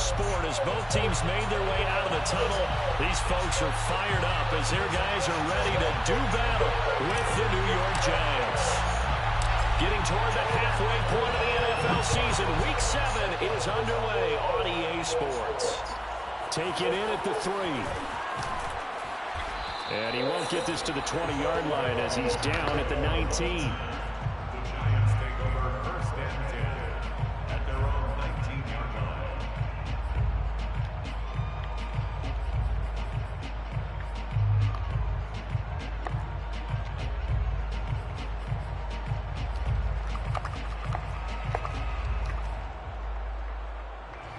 sport as both teams made their way out of the tunnel. These folks are fired up as their guys are ready to do battle with the New York Giants. Getting toward the halfway point of the NFL season, Week 7 is underway on EA Sports. Take it in at the 3. And he won't get this to the 20-yard line as he's down at the 19.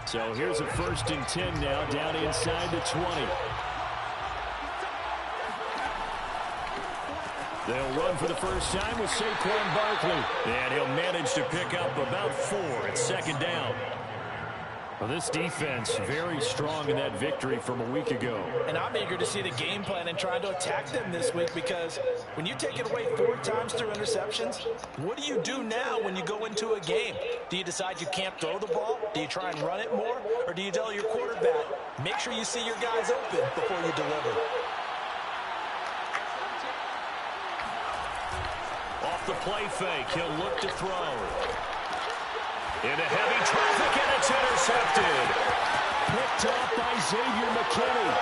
So here's a 1st and 10 now, down inside the 20. They'll run for the first time with Saquon Barkley. And he'll manage to pick up about 4 at 2nd down. Well, this defense very strong in that victory from a week ago. And I'm eager to see the game plan and trying to attack them this week, because when you take it away 4 times through interceptions, what do you do now when you go into a game? Do you decide you can't throw the ball? Do you try and run it more? Or do you tell your quarterback, make sure you see your guys open before you deliver? Off the play fake, he'll look to throw. Into heavy traffic, and it's intercepted. Picked off by Xavier McKinney.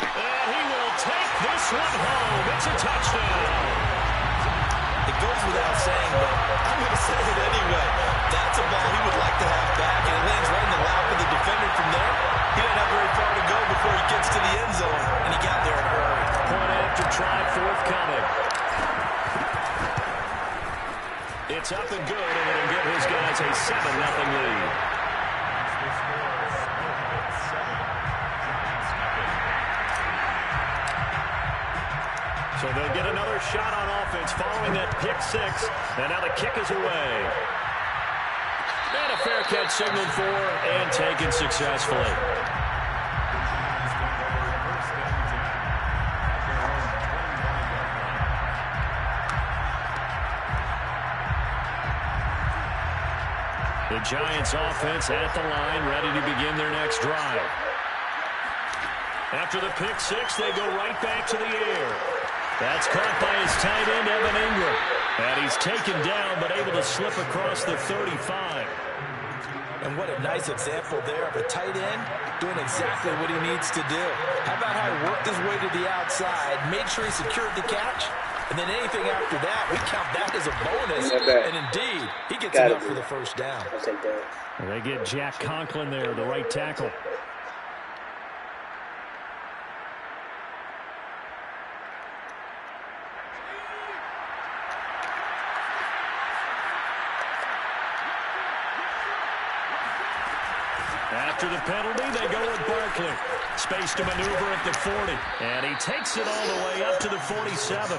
And he will take this one home. It's a touchdown. It goes without saying, but I'm going to say it anyway. That's a ball he would like to have back, and it lands right in the lap of the defender from there. He didn't have very far to go before he gets to the end zone, and he got there in a hurry. Point after try forthcoming. It's up and good, and it'll give his guys a 7-0 lead. So they'll get another shot on offense following that pick 6, and now the kick is away. And a fair catch signaled for and taken successfully. The Giants offense at the line, ready to begin their next drive. After the pick 6, they go right back to the air. That's caught by his tight end, Evan Ingram. And he's taken down, but able to slip across the 35. And what a nice example there of a tight end doing exactly what he needs to do. How about how he worked his way to the outside, made sure he secured the catch, and then anything after that, we count that as a bonus. And indeed, he gets enough for the first down. And they get Jack Conklin there, the right tackle. After the penalty, they go with Barkley. Space to maneuver at the 40. And he takes it all the way up to the 47.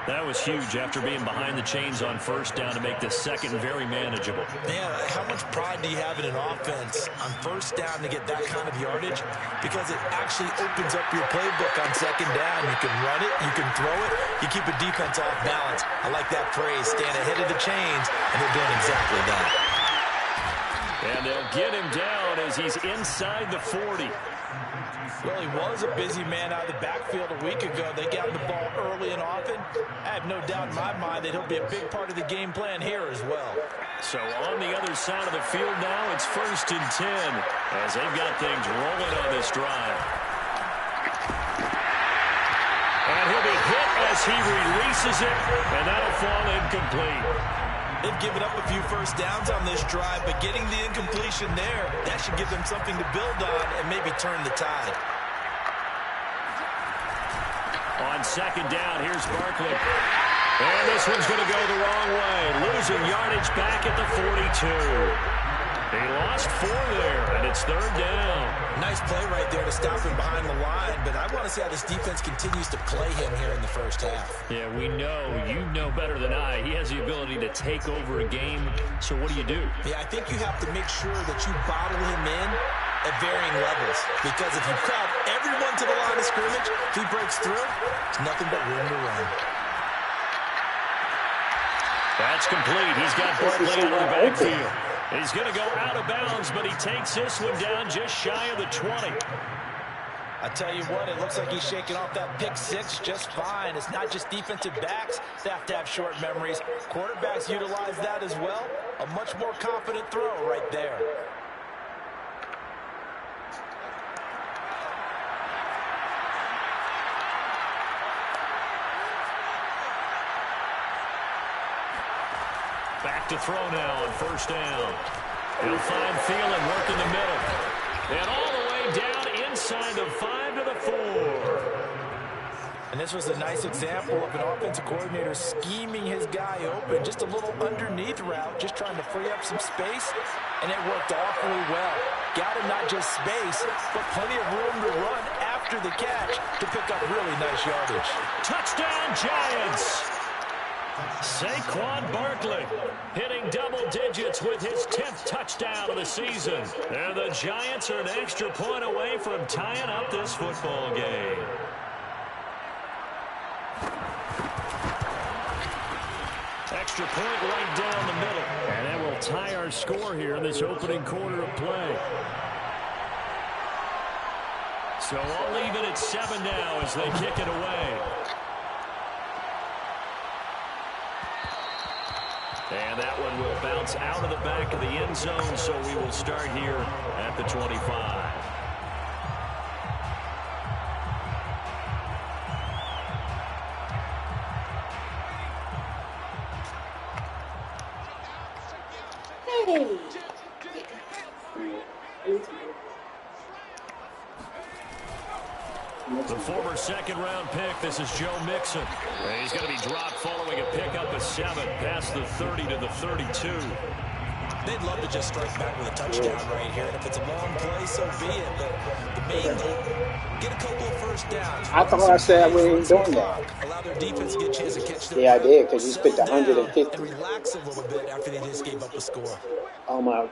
That was huge after being behind the chains on first down to make the second very manageable. Man, how much pride do you have in an offense on first down to get that kind of yardage? Because it actually opens up your playbook on second down. You can run it, you can throw it, you keep a defense off balance. I like that phrase, stand ahead of the chains, and they're doing exactly that. And they'll get him down as he's inside the 40. Well, he was a busy man out of the backfield a week ago. They got him the ball early and often. I have no doubt in my mind that he'll be a big part of the game plan here as well. So on the other side of the field now, it's 1st and 10 as they've got things rolling on this drive. And he'll be hit as he releases it, and that'll fall incomplete. They've given up a few first downs on this drive, but getting the incompletion there, that should give them something to build on and maybe turn the tide. On second down, here's Barkley. And this one's going to go the wrong way. Losing yardage back at the 42. He lost 4 there, and it's 3rd down. Nice play right there to stop him behind the line, but I want to see how this defense continues to play him here in the first half. Yeah, we know. You know better than I. He has the ability to take over a game, so what do? Yeah, I think you have to make sure that you bottle him in at varying levels, because if you crowd everyone to the line of scrimmage, if he breaks through, it's nothing but room to run. That's complete. He's got Barkley out of the backfield. He's going to go out of bounds, but he takes this one down just shy of the 20. I tell you what, it looks like he's shaking off that pick six just fine. It's not just defensive backs that have to have short memories. Quarterbacks utilize that as well. A much more confident throw right there. Back to throw now on first down. He'll find Thielen working the middle. And all the way down inside the 5 to the 4. And this was a nice example of an offensive coordinator scheming his guy open. Just a little underneath route, just trying to free up some space. And it worked awfully well. Got him not just space, but plenty of room to run after the catch to pick up really nice yardage. Touchdown, Giants! Saquon Barkley hitting double digits with his 10th touchdown of the season. And the Giants are an extra point away from tying up this football game. Extra point right down the middle. And that will tie our score here in this opening quarter of play. So I'll leave it at 7 now as they kick it away. And that one will bounce out of the back of the end zone, so we will start here at the 25. The former second-round pick, this is Joe Mixon. And he's going to be dropped following a pickup of 7 past the 30 to the 32. They'd love to just strike back with a touchdown right here. And if it's a long play, so be it. But the main goal, get a couple of first downs. I thought I said we ain't doing that. Allow their defense to get a chance to catch their Yeah, I did, because you spent 150. And relax a little bit after they just gave up a score. On my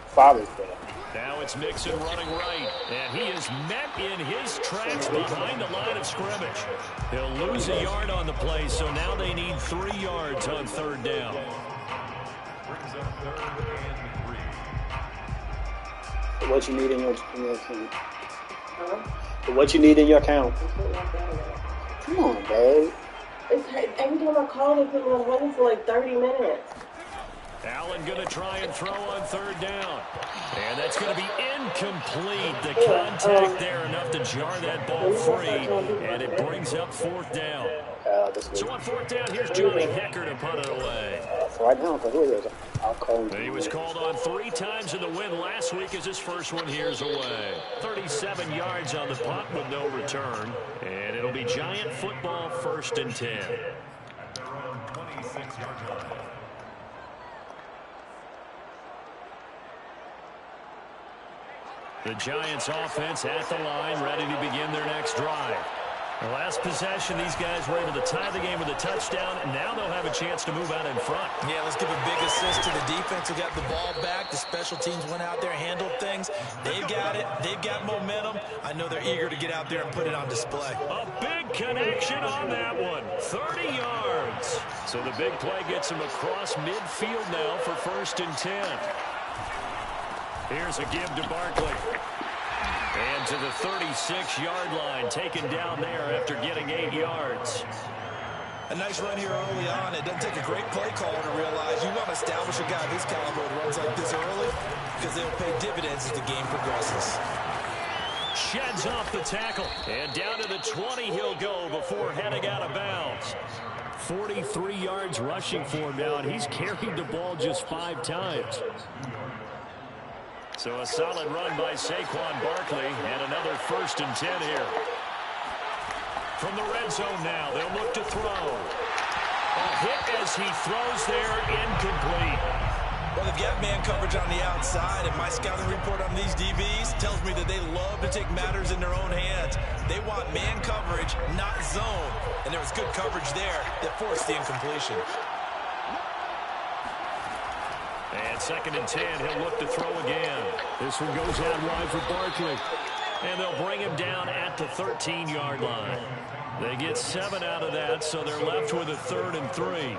Father's Day. Now it's Mixon running right, and he is met in his tracks behind the line of scrimmage. He'll lose a yard on the play, so now they need 3 yards on third down. What you need in your account? Huh? What you need in your account? Come on, babe. Every time I call, they put me on hold for like 30 minutes. Allen going to try and throw on third down. And that's going to be incomplete. The contact there enough to jar that ball free. And it brings up fourth down. So on fourth down, here's Johnny Hekker to punt it away. Right now, because who is it? I'll call him. He was called on 3 times in the win last week as his first one here's away. 37 yards on the punt with no return. And it'll be Giant football, 1st and 10. 26-yard line. The Giants offense at the line, ready to begin their next drive. The last possession, these guys were able to tie the game with a touchdown, and now they'll have a chance to move out in front. Yeah, let's give a big assist to the defense who got the ball back. The special teams went out there, handled things. They've got it. They've got momentum. I know they're eager to get out there and put it on display. A big connection on that one. 30 yards. So the big play gets him across midfield now for 1st and 10. Here's a give to Barkley. And to the 36-yard line, taken down there after getting 8 yards. A nice run here early on. It doesn't take a great play caller to realize you want to establish a guy of his caliber who runs like this early because they'll pay dividends as the game progresses. Sheds off the tackle. And down to the 20 he'll go before heading out of bounds. 43 yards rushing for him now, and he's carried the ball just 5 times. So a solid run by Saquon Barkley, and another 1st and 10 here. From the red zone now, they'll look to throw. A hit as he throws there, incomplete. Well, they've got man coverage on the outside, and my scouting report on these DBs tells me that they love to take matters in their own hands. They want man coverage, not zone. And there was good coverage there that forced the incompletion. And 2nd and 10, he'll look to throw again. This one goes out wide for Barkley. And they'll bring him down at the 13-yard line. They get 7 out of that, so they're left with a 3rd and 3.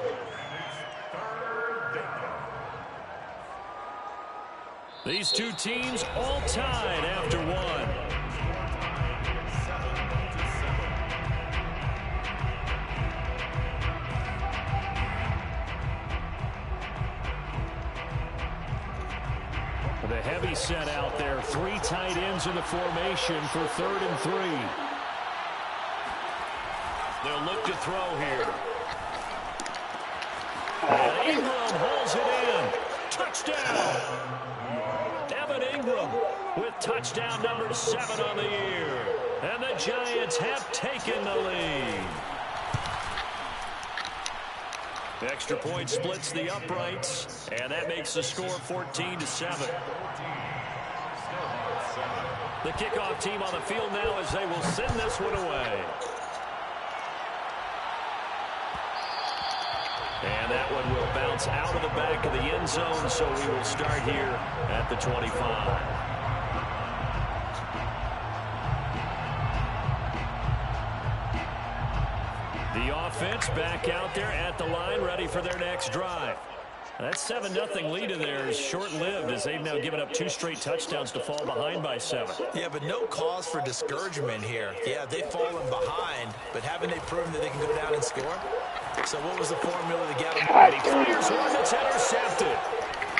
These two teams all tied after one. The heavy set out there. 3 tight ends in the formation for 3rd and 3. They'll look to throw here. And Ingram holds it in. Touchdown. Evan Ingram with touchdown number 7 on the year. And the Giants have taken the lead. The extra point splits the uprights, and that makes the score 14-7. The kickoff team on the field now as they will send this one away. And that one will bounce out of the back of the end zone, so we will start here at the 25. The offense back out there at the line, ready for their next drive. That 7-0 lead of theirs short-lived as they've now given up 2 straight touchdowns to fall behind by 7. Yeah, but no cause for discouragement here. Yeah, they've fallen behind, but haven't they proven that they can go down and score? So what was the formula to get them? And he clears one that's intercepted.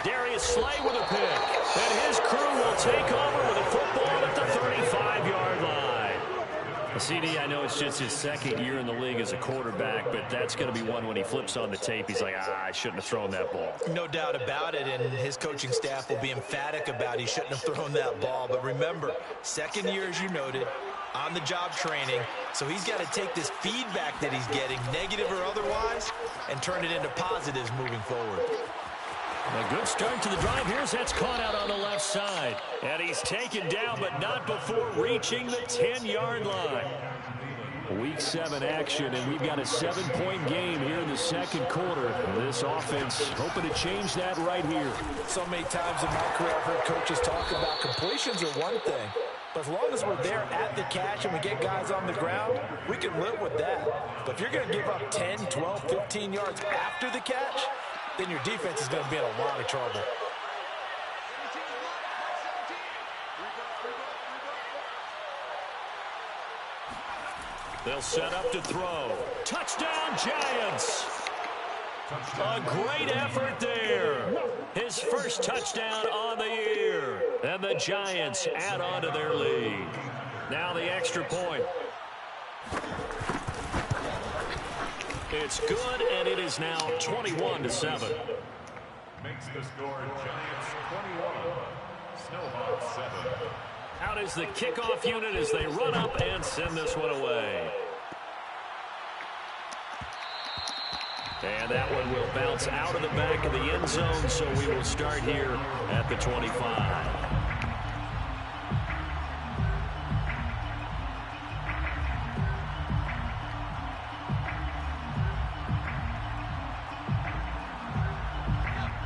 Darius Slay with a pick. And his crew will take over with a football at the 35-yard line. CD, I know it's just his 2nd year in the league as a quarterback, but that's going to be one when he flips on the tape. He's like, I shouldn't have thrown that ball. No doubt about it, and his coaching staff will be emphatic about he shouldn't have thrown that ball. But remember, 2nd year, as you noted, on-the-job training, so he's got to take this feedback that he's getting, negative or otherwise, and turn it into positives moving forward. A good start to the drive. Here's that's caught out on the left side. And he's taken down, but not before reaching the 10-yard line. Week 7 action, and we've got a 7-point game here in the 2nd quarter. This offense hoping to change that right here. So many times in my career I've heard coaches talk about completions are one thing, but as long as we're there at the catch and we get guys on the ground, we can live with that. But if you're going to give up 10, 12, 15 yards after the catch, then your defense is going to be in a lot of trouble. They'll set up to throw. Touchdown, Giants! A great effort there. His first touchdown on the year. And the Giants add on to their lead. Now the extra point. It's good, and it is now 21-7. Makes the score Giants 21, Snowhawks 7. Out is the kickoff unit as they run up and send this one away. And that one will bounce out of the back of the end zone, so we will start here at the 25.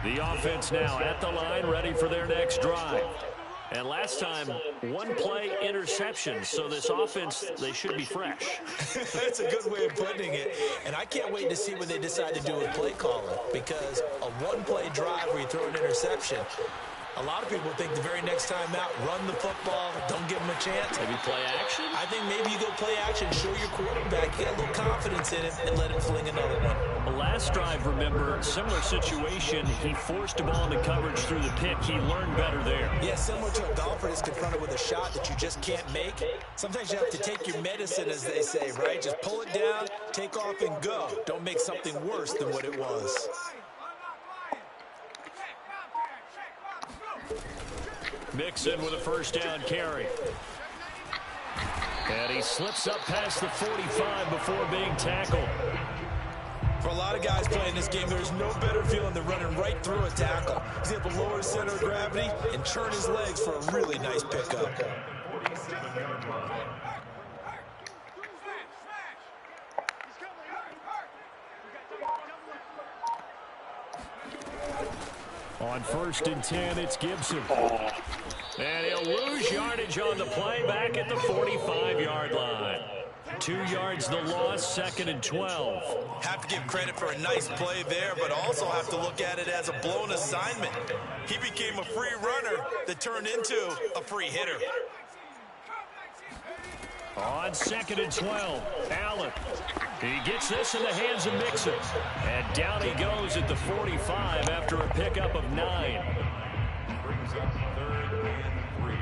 The offense now at the line, ready for their next drive. And last time, 1-play interception. So this offense, they should be fresh. That's a good way of putting it. And I can't wait to see what they decide to do with play calling. Because a 1-play drive where you throw an interception, a lot of people think the very next time out, run the football, don't give them a chance. Maybe play action? I think maybe you go play action, show your quarterback, get a little confidence in it, and let him fling another one. The last drive, remember, similar situation. He forced a ball into coverage through the pick. He learned better there. Yeah, similar to a golfer that's confronted with a shot that you just can't make. Sometimes you have to take your medicine, as they say, right? Just pull it down, take off, and go. Don't make something worse than what it was. Mixon with a first down carry. And he slips up past the 45 before being tackled. For a lot of guys playing this game, there's no better feeling than running right through a tackle. He's able to lower his center of gravity and churn his legs for a really nice pickup. On 1st and 10, it's Gibson. And he'll lose yardage on the play back at the 45-yard line. 2 yards the loss, 2nd and 12. Have to give credit for a nice play there, but also have to look at it as a blown assignment. He became a free runner that turned into a free hitter. On 2nd and 12, Allen. He gets this in the hands of Mixon. And down he goes at the 45 after a pickup of 9. Brings up 3rd and 3.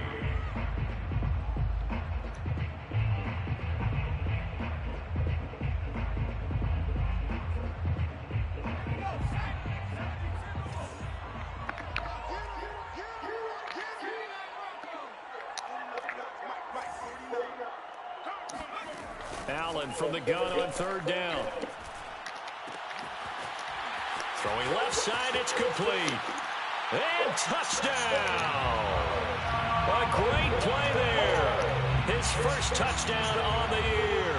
Allen from the gun on 3rd down. Throwing left side, it's complete. And touchdown! A great play there. His first touchdown on the year.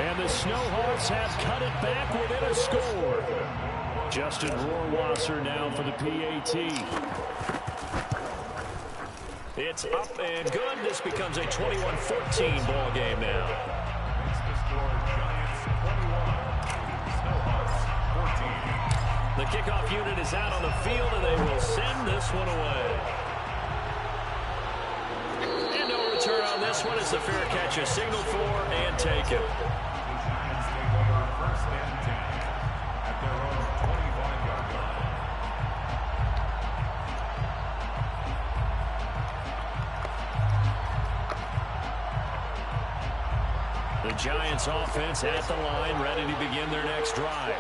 And the Snowhawks have cut it back within a score. Justin Rohrwasser now for the PAT. It's up and good. This becomes a 21-14 ball game now. The kickoff unit is out on the field, and they will send this one away. And no return on this one. It's a fair catch, a signal for, and take it. The Giants take over 1st and 10 at their own 25-yard line. The Giants offense at the line, ready to begin their next drive.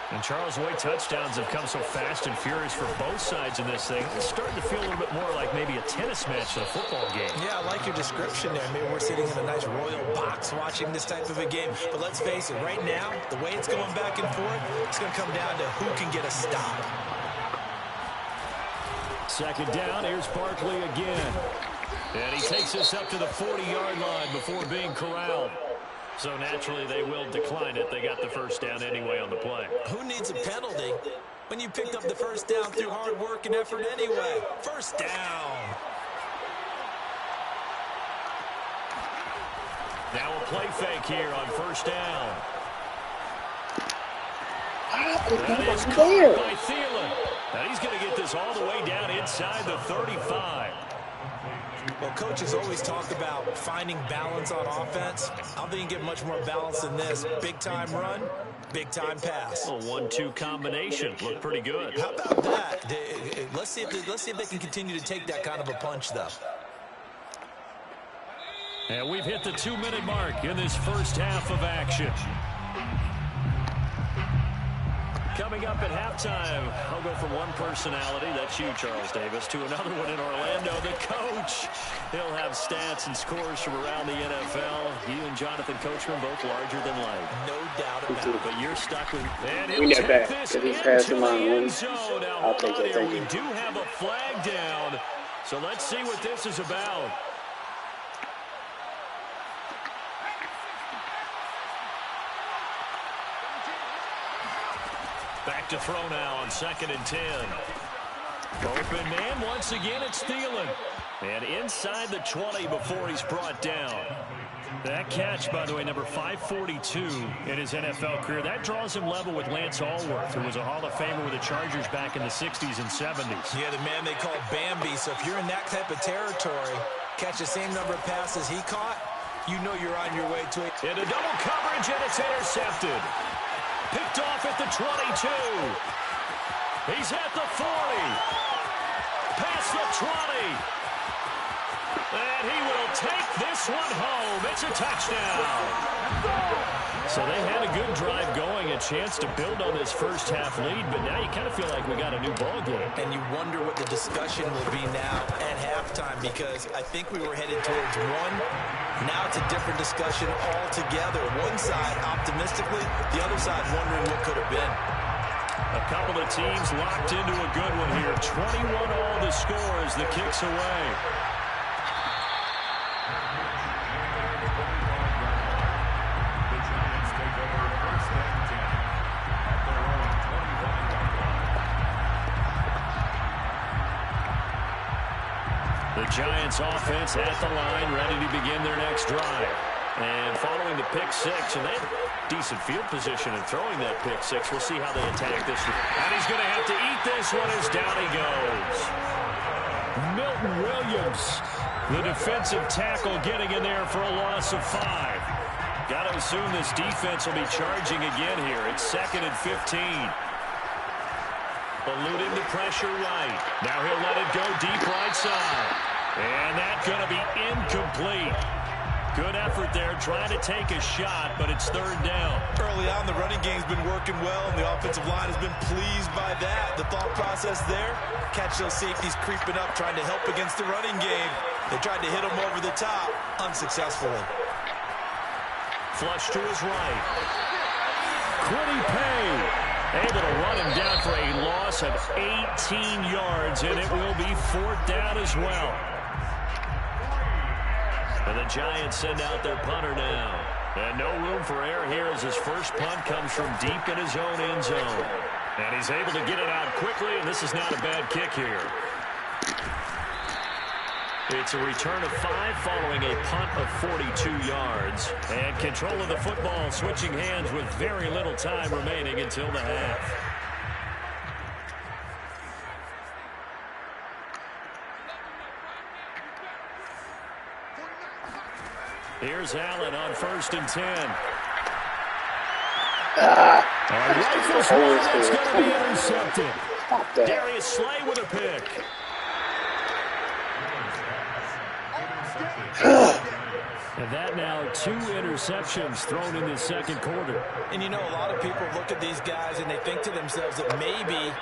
And Charles, the way touchdowns have come so fast and furious for both sides in this thing, it's starting to feel a little bit more like maybe a tennis match than a football game. Yeah, I like your description there. Maybe we're sitting in a nice royal box watching this type of a game. But let's face it, right now, the way it's going back and forth, it's going to come down to who can get a stop. 2nd down, here's Barkley again. And he takes us up to the 40-yard line before being corralled. So naturally, they will decline it. They got the first down anyway on the play. Who needs a penalty when you picked up the first down through hard work and effort anyway? First down. Now a play fake here on 1st down. That is caught by Thielen. Now he's going to get this all the way down inside the 35. Well, coaches always talk about finding balance on offense. I don't think you get much more balance than this. Big-time run, big-time pass. A 1-2 combination. Looked pretty good. How about that? Let's see if they can continue to take that kind of a punch, though. And we've hit the 2-minute mark in this first half of action. Coming up at halftime, I'll go from one personality, that's you, Charles Davis, to another one in Orlando, the coach. He'll have stats and scores from around the NFL. You and Jonathan Coachman both larger than life. No doubt about it. But you're stuck with... And We he'll get take back, this because he's into passing the my end win. zone. Now, I'll hold take on it, here. thank We you. do have a flag down. So let's see what this is about. Back to throw now on 2nd and 10. Open man, once again, it's Thielen. And inside the 20 before he's brought down. That catch, by the way, number 542 in his NFL career. That draws him level with Lance Allworth, who was a Hall of Famer with the Chargers back in the 60s and 70s. Yeah, the man they call Bambi. So if you're in that type of territory, catch the same number of passes he caught, you know you're on your way to it. Into double coverage, and it's intercepted. Picked off at the 22. He's at the 40. Past the 20. And he will take this one home. It's a touchdown. So they had a good drive going, a chance to build on this first half lead, but now you kind of feel like we got a new ball game. And you wonder what the discussion will be now at halftime, because I think we were headed towards one. Now it's a different discussion altogether. One side optimistically, the other side wondering what could have been. A couple of teams locked into a good one here. 21 all the score as the kick's away. The Giants take over 1st and 10 at their own 25-yard line. The Giants offense at the line, ready to begin their next drive. And following the pick six, and they had decent field position in throwing that pick six. We'll see how they attack this one. And he's going to have to eat this one as down he goes. Milton Williams, the defensive tackle, getting in there for a loss of 5. Got to assume this defense will be charging again here. It's 2nd and 15. Eluding the pressure right. Now he'll let it go deep right side. And that's going to be incomplete. Good effort there, trying to take a shot, but it's 3rd down. Early on, the running game's been working well, and the offensive line has been pleased by that. The thought process there, catch those safeties creeping up, trying to help against the running game. They tried to hit him over the top, unsuccessfully. Flush to his right. Quiddy Pay able to run him down for a loss of 18 yards, and it will be 4th down as well. And the Giants send out their punter now. And no room for error here as his first punt comes from deep in his own end zone. And he's able to get it out quickly, and this is not a bad kick here. It's a return of 5 following a punt of 42 yards. And control of the football switching hands with very little time remaining until the half. Here's Allen on 1st and 10. Rifles one, that's going to be intercepted. Darius Slay with a pick. And that now 2 interceptions thrown in the second quarter. And you know, a lot of people look at these guys and they think to themselves that maybe,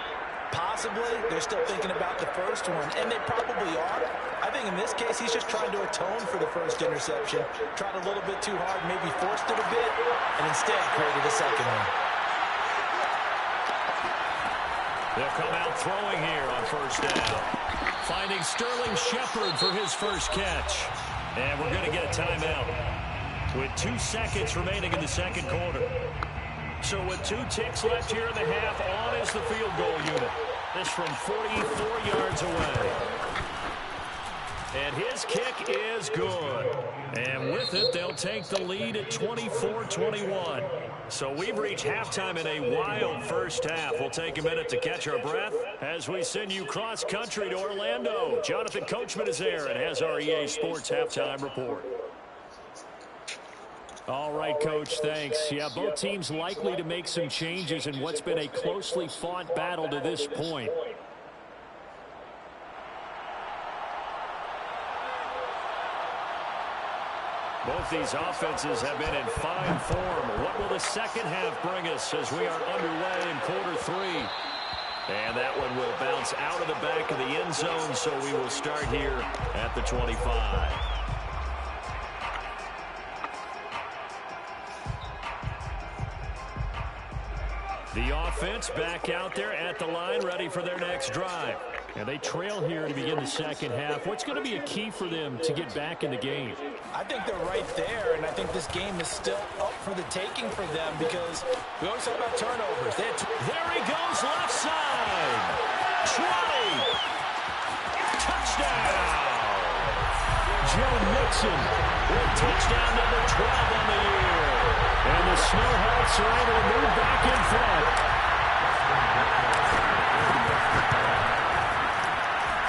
possibly, they're still thinking about the first one, and they probably are. I think in this case, he's just trying to atone for the first interception. Tried a little bit too hard, maybe forced it a bit, and instead created a second one. They'll come out throwing here on 1st down. Finding Sterling Shepard for his first catch. And we're going to get a timeout with 2 seconds remaining in the second quarter. So with 2 ticks left here in the half, on is the field goal unit. This from 44 yards away. And his kick is good. And with it, they'll take the lead at 24-21. So we've reached halftime in a wild first half. We'll take a minute to catch our breath as we send you cross-country to Orlando. Jonathan Coachman is there and has our EA Sports halftime report. All right, Coach, thanks. Yeah, both teams likely to make some changes in what's been a closely fought battle to this point. Both these offenses have been in fine form. What will the second half bring us as we are underway in quarter 3? And that one will bounce out of the back of the end zone, so we will start here at the 25. The offense back out there at the line, ready for their next drive. And they trail here to begin the second half. What's going to be a key for them to get back in the game? I think they're right there, and I think this game is still up for the taking for them because we always talk about turnovers. There he goes, left side. Trotty. Touchdown. Joe Mixon with touchdown number 12 on the year. And the Snowhawks are able to move back in front.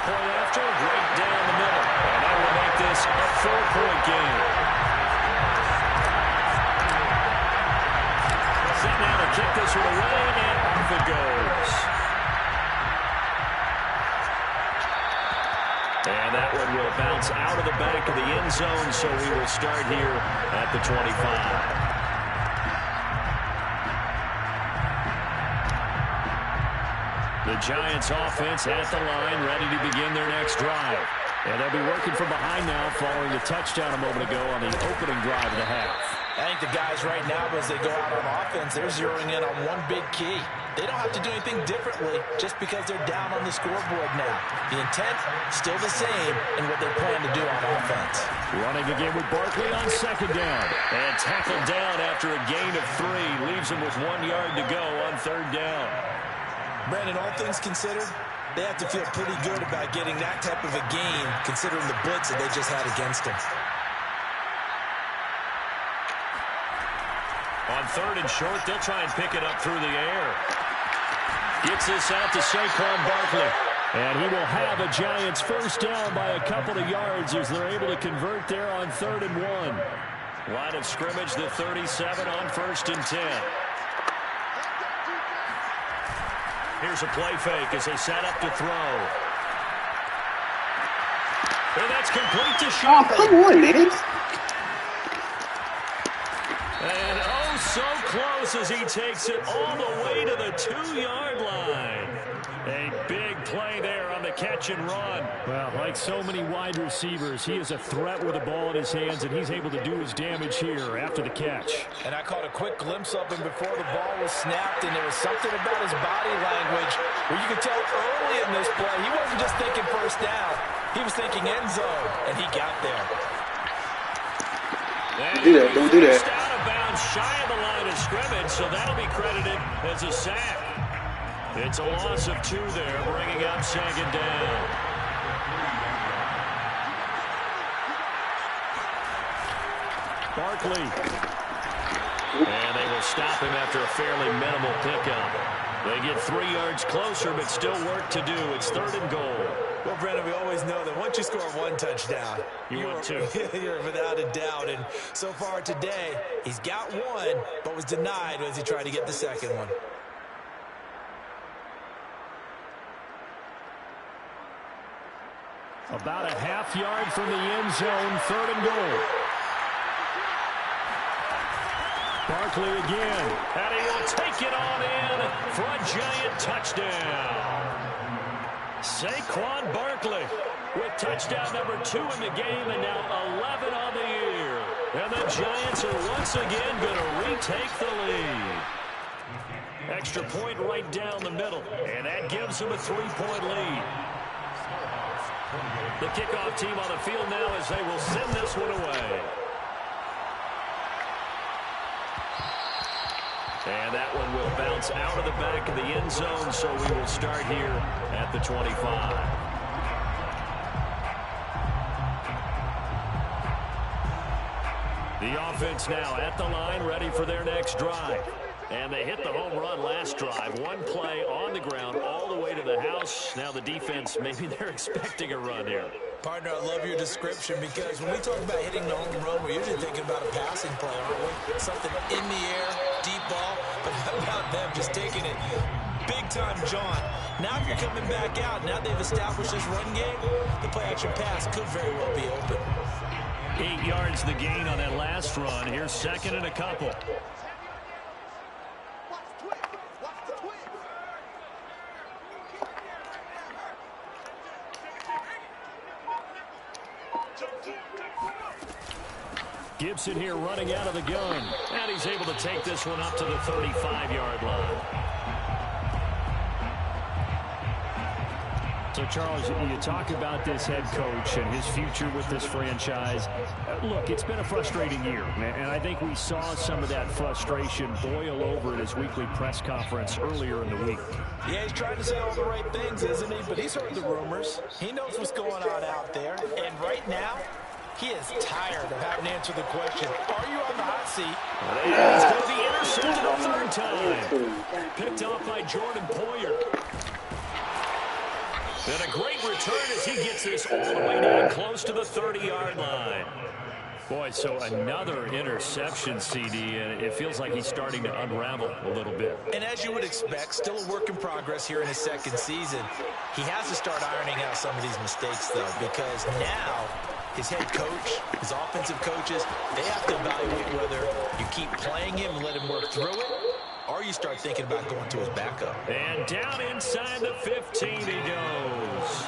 Point after, right down the middle. And that will make this a 4-point game. Set now to kick this one away, and off it goes. And that one will bounce out of the back of the end zone, so we will start here at the 25. The Giants offense at the line, ready to begin their next drive. And they'll be working from behind now following the touchdown a moment ago on the opening drive of the half. I think the guys right now, as they go out on offense, they're zeroing in on one big key. They don't have to do anything differently just because they're down on the scoreboard now. The intent, still the same in what they plan to do on offense. Running again with Barkley on second down. And tackled down after a gain of 3. Leaves him with 1 yard to go on third down. Brandon, all things considered, they have to feel pretty good about getting that type of a gain considering the blitz that they just had against them. On 3rd and short, they'll try and pick it up through the air. Gets this out to Saquon Barkley. And he will have a Giants first down by a couple of yards as they're able to convert there on 3rd and 1. Line of scrimmage, the 37 on 1st and 10. Here's a play fake as they set up to throw. And that's complete to Sharp. Oh, come on, man. And oh, so close as he takes it all the way to the 2-yard line. A big play there on the catch and run. Well, like so many wide receivers, he is a threat with the ball in his hands, and he's able to do his damage here after the catch. And I caught a quick glimpse of him before the ball was snapped, and there was something about his body language where you could tell early in this play he wasn't just thinking first down. He was thinking end zone, and he got there. Don't do that. Don't do that. Out of bounds, shy of the line of scrimmage, so that'll be credited as a sack. It's a loss of 2 there, bringing up 2nd down. Barkley. And they will stop him after a fairly minimal pickup. They get 3 yards closer, but still work to do. It's 3rd and goal. Well, Brennan, we always know that once you score 1 touchdown, want 2. You're without a doubt. And so far today, he's got 1, but was denied as he tried to get the second one. About a half yard from the end zone, 3rd and goal. Barkley again. And he will take it on in for a Giant touchdown. Saquon Barkley with touchdown number 2 in the game and now 11 on the year. And the Giants are once again going to retake the lead. Extra point right down the middle, and that gives them a 3-point lead. The kickoff team on the field now as they will send this one away. And that one will bounce out of the back of the end zone, so we will start here at the 25. The offense now at the line, ready for their next drive. And they hit the home run last drive. 1 play on the ground all the way to the house. Now the defense, maybe they're expecting a run here. Partner, I love your description because when we talk about hitting the home run, we're usually thinking about a passing play, aren't we? Something in the air, deep ball. But how about them just taking it big-time jaunt? Now if you're coming back out, now they've established this run game, the play-action pass could very well be open. 8 yards the gain on that last run. Here's 2nd and a couple. Gibson here running out of the gun. And he's able to take this one up to the 35-yard line. So, Charles, you talk about this head coach and his future with this franchise. Look, it's been a frustrating year, and I think we saw some of that frustration boil over at his weekly press conference earlier in the week. Yeah, he's trying to say all the right things, isn't he? But he's heard the rumors. He knows what's going on out there. And right now, he is tired of having to answer the question, are you on the hot seat? And he's going to be intercepted a 3rd time. Picked off by Jordan Poyer. And a great return as he gets this all the way down close to the 30-yard line. Boy, so another interception, CD, and it feels like he's starting to unravel a little bit. And as you would expect, still a work in progress here in his 2nd season. He has to start ironing out some of these mistakes, though, because now his head coach, his offensive coaches, they have to evaluate whether you keep playing him and let him work through it, or you start thinking about going to his backup. And down inside the 15 he goes.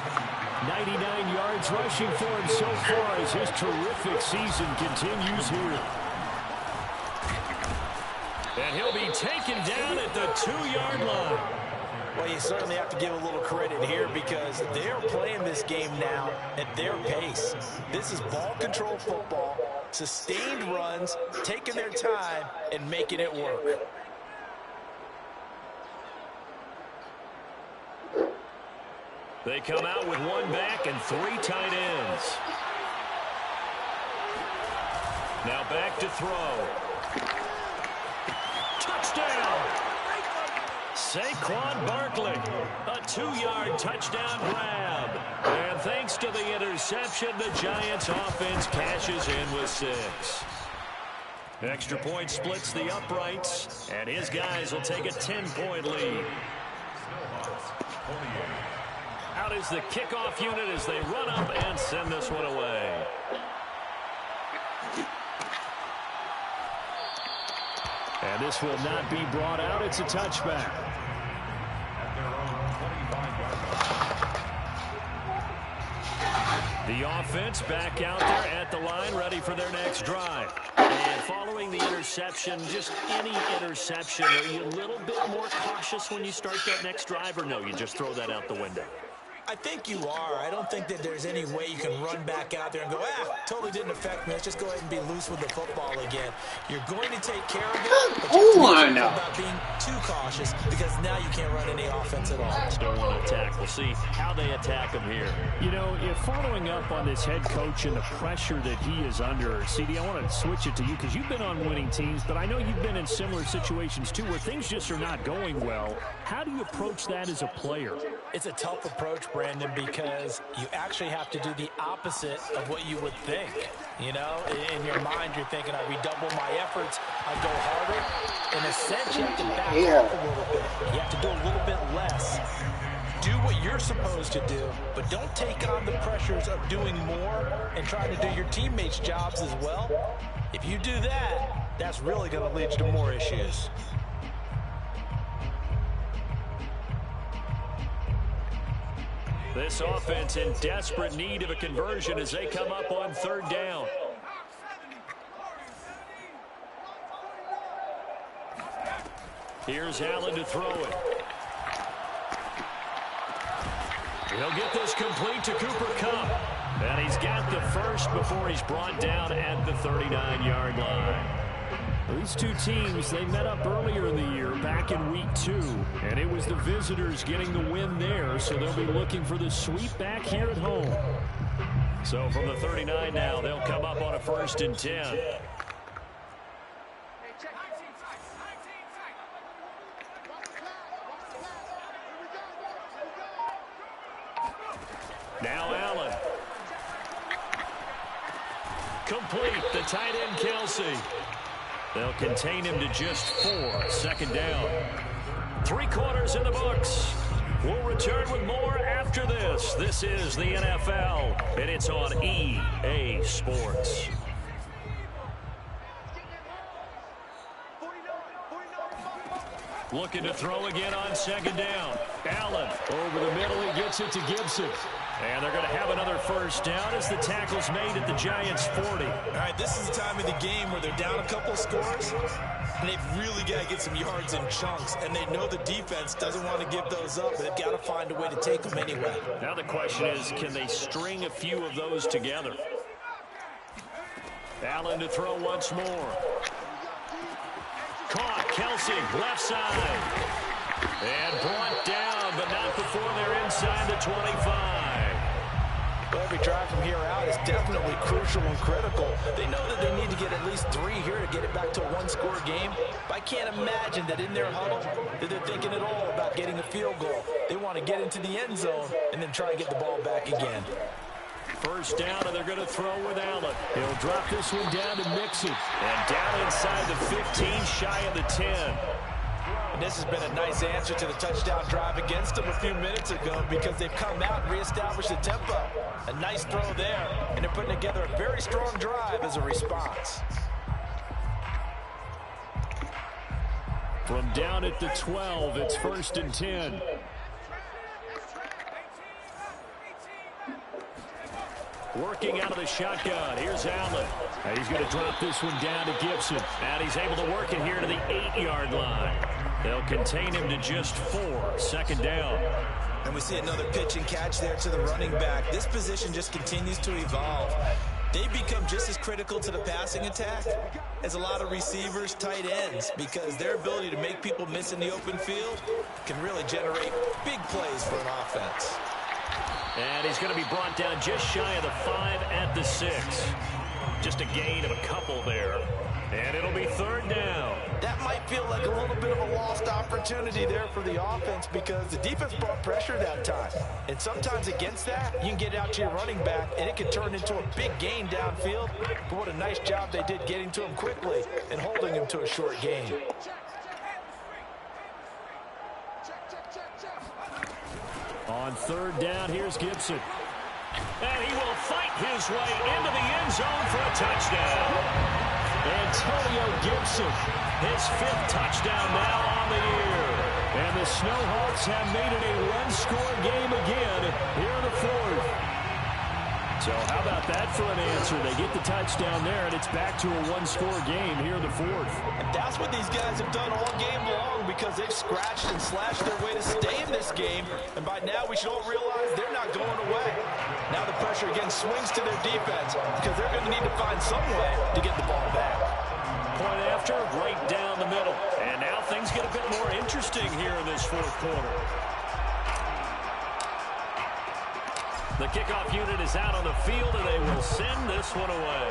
99 yards rushing for him so far as his terrific season continues here. And he'll be taken down at the 2-yard line. Well, you certainly have to give a little credit here because they're playing this game now at their pace. This is ball control football, sustained runs, taking their time, and making it work. They come out with 1 back and 3 tight ends. Now back to throw. touchdown. Saquon Barkley, a 2-yard touchdown grab. And thanks to the interception, the Giants offense cashes in with 6. Extra point splits the uprights, and his guys will take a 10-point lead. Out is the kickoff unit as they run up and send this one away. And this will not be brought out. It's a touchback. The offense back out there at the line, ready for their next drive. And following the interception, just any interception, are you a little bit more cautious when you start that next drive, or no, you just throw that out the window? I think you are. I don't think that there's any way you can run back out there and go, totally didn't affect me. Let's just go ahead and be loose with the football again. You're going to take care of it, but you have to be careful about being too cautious because now you can't run any offense at all. Still want to attack. We'll see how they attack him here. You know, if following up on this head coach and the pressure that he is under, CD, I want to switch it to you because you've been on winning teams, but I know you've been in similar situations too where things just are not going well. How do you approach that as a player? It's a tough approach, Brandon, because you actually have to do the opposite of what you would think. You know, in your mind, you're thinking, I redouble my efforts, I go harder. In a sense, you have to back off a little bit. You have to do a little bit less. Do what you're supposed to do, but don't take on the pressures of doing more and trying to do your teammates' jobs as well. If you do that, that's really going to lead you to more issues. This offense in desperate need of a conversion as they come up on 3rd down. Here's Allen to throw it. He'll get this complete to Cooper Kupp. And he's got the first before he's brought down at the 39-yard line. These two teams, they met up earlier in the year, back in week 2, and it was the visitors getting the win there, so they'll be looking for the sweep back here at home. So from the 39 now, they'll come up on a 1st and 10. Now Allen. Complete, the tight end Kelsey. They'll contain him to just 4. 2nd down. 3 quarters in the books. We'll return with more after this. This is the NFL, and it's on EA Sports. Looking to throw again on 2nd down. Allen over the middle. He gets it to Gibson. And they're going to have another 1st down as the tackle's made at the Giants' 40. All right, this is the time of the game where they're down a couple of scores, and they've really got to get some yards in chunks, and they know the defense doesn't want to give those up, but they've got to find a way to take them anyway. Now the question is, can they string a few of those together? Allen to throw once more. Caught, Kelsey, left side. And brought down, but not before they're inside the 25. Well, every drive from here out is definitely crucial and critical. They know that they need to get at least 3 here to get it back to a 1-score game. But I can't imagine that in their huddle that they're thinking at all about getting a field goal. They want to get into the end zone and then try and get the ball back again. 1st down, and they're going to throw with Allen. He'll drop this one down to Mixon. And down inside the 15, shy of the 10. And this has been a nice answer to the touchdown drive against them a few minutes ago because they've come out and reestablished the tempo. A nice throw there, and they're putting together a very strong drive as a response. From down at the 12, it's 1st and 10. Working out of the shotgun. Here's Allen. And he's going to drop this one down to Gibson. And he's able to work it here to the 8-yard line. They'll contain him to just 4. 2nd down. And we see another pitch and catch there to the running back. This position just continues to evolve. They become just as critical to the passing attack as a lot of receivers, tight ends, because their ability to make people miss in the open field can really generate big plays for an offense. And he's going to be brought down just shy of the 5 at the 6. Just a gain of a couple there. And it'll be third down. That might feel like a little bit of a lost opportunity there for the offense because the defense brought pressure that time. And sometimes against that, you can get out to your running back, and it can turn into a big gain downfield. But what a nice job they did getting to him quickly and holding him to a short gain. On third down, here's Gibson. And he will fight his way into the end zone for a touchdown. Antonio Gibson, his 5th touchdown now on the year. And the Snowhawks have made it a one-score game again here in the 4th. So how about that for an answer? They get the touchdown there, and it's back to a one-score game here in the 4th. And that's what these guys have done all game long because they've scratched and slashed their way to stay in this game. And by now, we should all realize they're not going away. Now the pressure again swings to their defense because they're going to need to find some way to get the ball back. Point after, right down the middle. And now things get a bit more interesting here in this 4th quarter. The kickoff unit is out on the field, and they will send this one away.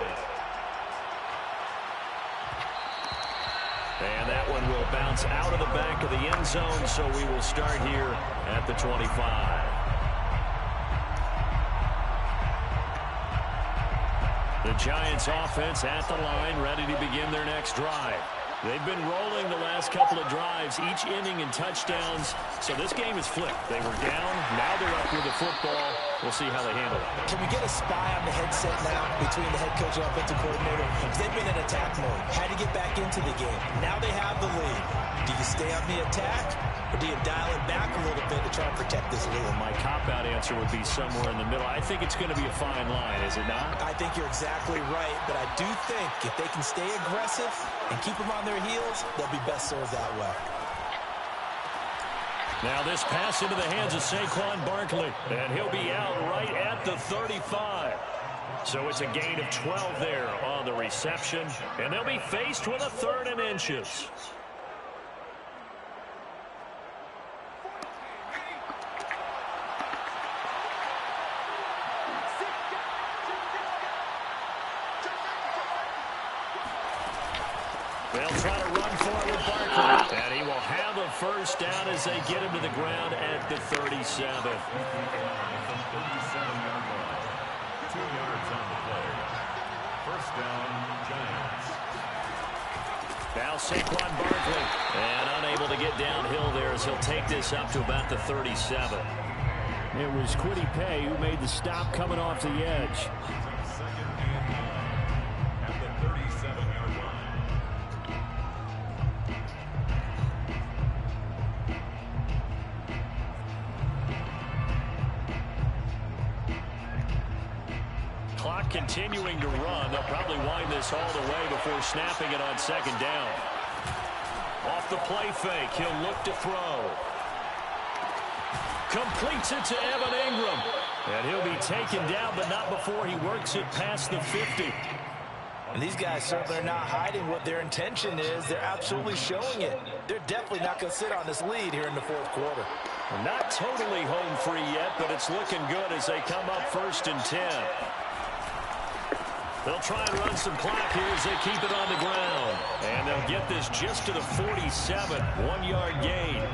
And that one will bounce out of the back of the end zone, so we will start here at the 25. The Giants offense at the line, ready to begin their next drive. They've been rolling the last couple of drives, each inning in touchdowns. So this game is flipped. They were down. Now they're up with the football. We'll see how they handle it. Can we get a spy on the headset now between the head coach and offensive coordinator? Because they've been in attack mode. Had to get back into the game. Now they have the lead. Do you stay on the attack, or do you dial it back a little bit to try and protect this lead? My cop-out answer would be somewhere in the middle. I think it's going to be a fine line, is it not? I think you're exactly right, but I do think if they can stay aggressive and keep them on their heels, they'll be best served that way. Now this pass into the hands of Saquon Barkley, and he'll be out right at the 35. So it's a gain of 12 there on the reception, and they'll be faced with a 3rd and inches. They'll try to run forward Barkley, and he will have a first down as they get him to the ground at the 37. 37-yard line. 2 yards on the play. First down, Giants. Now Saquon Barkley, and unable to get downhill there as he'll take this up to about the 37. It was Kwity Paye who made the stop coming off the edge. Second and 9 at the 37-yard line. Clock continuing to run. They'll probably wind this all the way before snapping it on 2nd down. Off the play fake, he'll look to throw. Completes it to Evan Ingram. And he'll be taken down, but not before he works it past the 50. And these guys certainly are not hiding what their intention is. They're absolutely showing it. They're definitely not going to sit on this lead here in the 4th quarter. Not totally home free yet, but it's looking good as they come up 1st and 10. They'll try and run some clock here as they keep it on the ground. And they'll get this just to the 47, 1-yard gain. A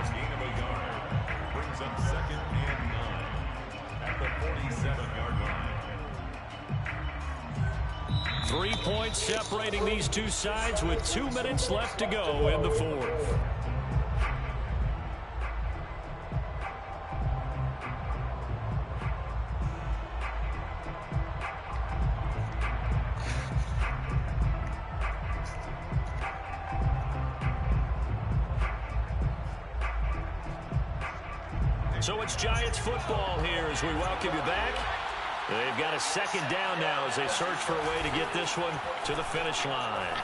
gain of a yard brings up 2nd and 9 at the 47-yard line. 3 points separating these two sides with 2 minutes left to go in the 4th. So it's Giants football here as we welcome you back. They've got a 2nd down now as they search for a way to get this one to the finish line.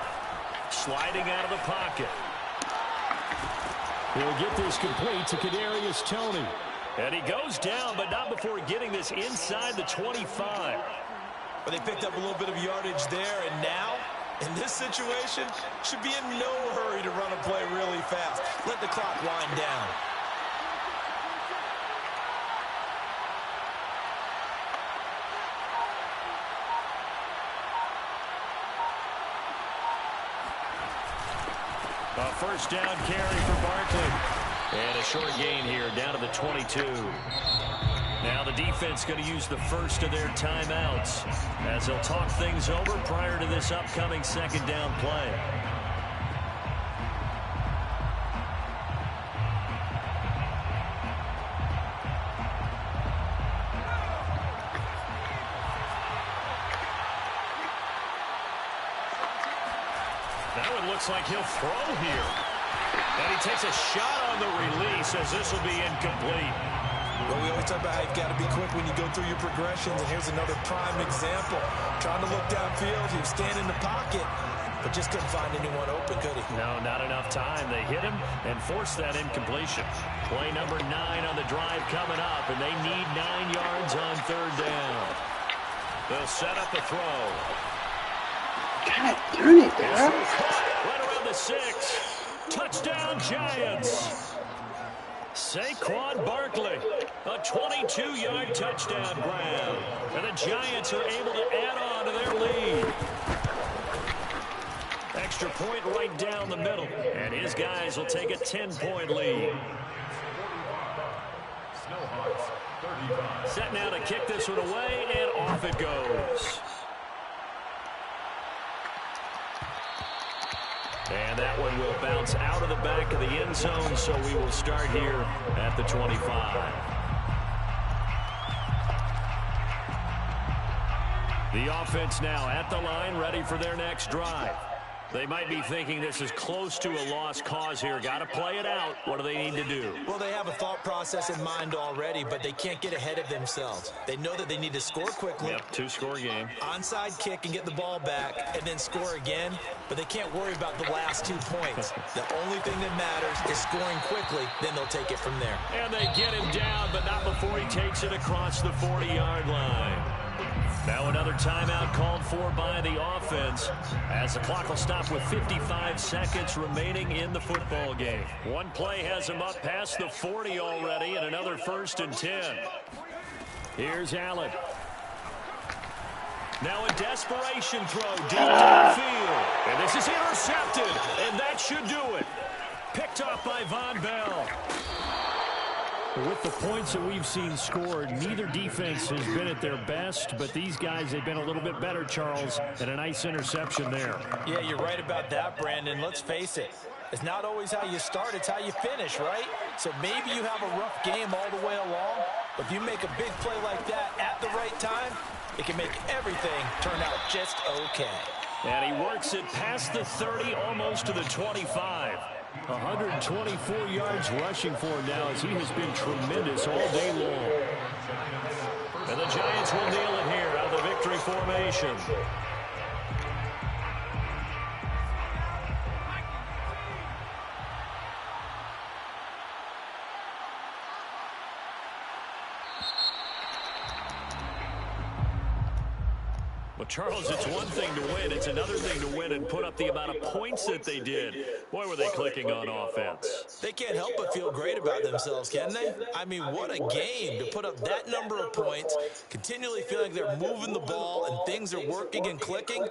Sliding out of the pocket. He'll get this complete to Kadarius Toney. And he goes down, but not before getting this inside the 25. But they picked up a little bit of yardage there, and now, in this situation, should be in no hurry to run a play really fast. Let the clock wind down. A first down carry for Barkley. And a short gain here, down to the 22. Now the defense going to use the first of their timeouts as they'll talk things over prior to this upcoming second down play. That one looks like he'll throw here. And he takes a shot on the release as this will be incomplete. Well, we always talk about how you've got to be quick when you go through your progressions, and here's another prime example. Trying to look downfield, he was standing in the pocket, but just couldn't find anyone open, could he? No, not enough time. They hit him and forced that incompletion. Play number 9 on the drive coming up, and they need 9 yards on third down. They'll set up a throw. God darn it, Dad. Right around the 6. Touchdown, Giants. Saquon Barkley, a 22-yard touchdown grab. And the Giants are able to add on to their lead. Extra point right down the middle. And his guys will take a 10-point lead. Set now to kick this one away, and off it goes. And that one will bounce out of the back of the end zone, so we will start here at the 25. The offense now at the line, ready for their next drive. They might be thinking this is close to a lost cause here. Got to play it out. What do they need to do? Well, they have a thought process in mind already, but they can't get ahead of themselves. They know that they need to score quickly. Yep, 2-score game. Onside kick and get the ball back and then score again, but they can't worry about the last 2 points. The only thing that matters is scoring quickly, then they'll take it from there. And they get him down, but not before he takes it across the 40-yard line. Now another timeout called for by the offense as the clock will stop with 55 seconds remaining in the football game. One play has him up past the 40 already, and another 1st and 10. Here's Allen. Now a desperation throw deep downfield. And this is intercepted, and that should do it. Picked off by Von Bell. With the points that we've seen scored, neither defense has been at their best, but these guys have been a little bit better, Charles, and a nice interception there. Yeah, you're right about that, Brandon. Let's face it. It's not always how you start, it's how you finish, right? So maybe you have a rough game all the way along, but if you make a big play like that at the right time, it can make everything turn out just okay. And he works it past the 30, almost to the 25. 124 yards rushing for him now as he has been tremendous all day long. And the Giants will nail it here out of the victory formation. Well, Charles, it's one thing to win. It's another thing to win and put up the amount of points that they did. Boy, were they clicking on offense. They can't help but feel great about themselves, can they? I mean, what a game to put up that number of points, continually feeling they're moving the ball and things are working and clicking.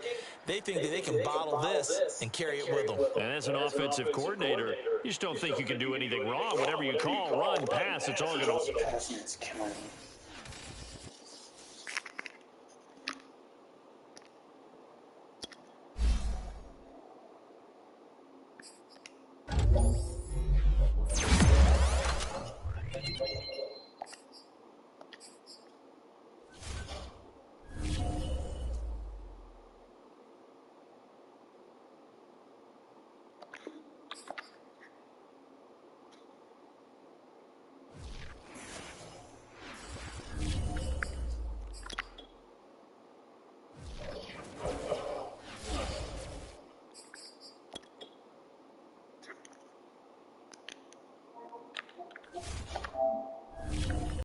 They think that they can bottle this and carry it with them. And as an offensive coordinator, you just don't think you can do anything wrong. Whatever you call, run, pass, it's all going to... Passing is killing me.